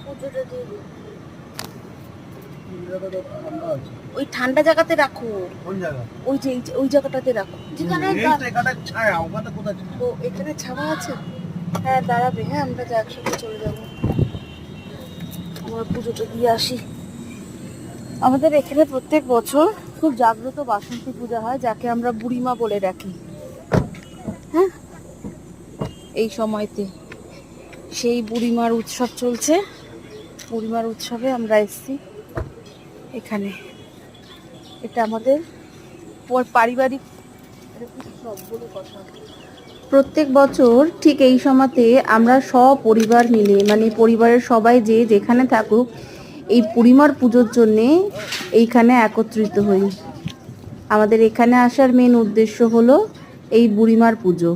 পুজোটা দিয়ে দিই। ওই ঠান্ডা জায়গাতে রাখো। কোন জায়গা? ওই যে ওই জায়গাটাতে রাখো যেখানে ছায়া, ওখানে কোথায়? ও এখানে ছাওয়া আছে। হ্যাঁ দাঁড়াবে, হ্যাঁ আমরা তো একসাথে চলে যাবো। আমরা পুজোটা দিয়ে আসি। আমাদের এখানে প্রত্যেক বছর খুব জাগ্রত বাসন্তী পূজা হয়, যাকে আমরা বুড়িমা বলে রাখি। হ্যাঁ, এই সময়তে সেই বুড়িমার উৎসব চলছে। বুড়িমার উৎসবে আমরা এসেছি এখানে। এটা আমাদের পারিবারিক উৎসব বলে কথা। প্রত্যেক বছর ঠিক এই সময়তে আমরা সপরিবার মিলে, মানে পরিবারের সবাই যে যেখানে থাকুক, এই বুড়িমার পুজোর জন্যে এইখানে একত্রিত হই। আমাদের এখানে আসার মেন উদ্দেশ্য হলো এই বুড়িমার পুজো।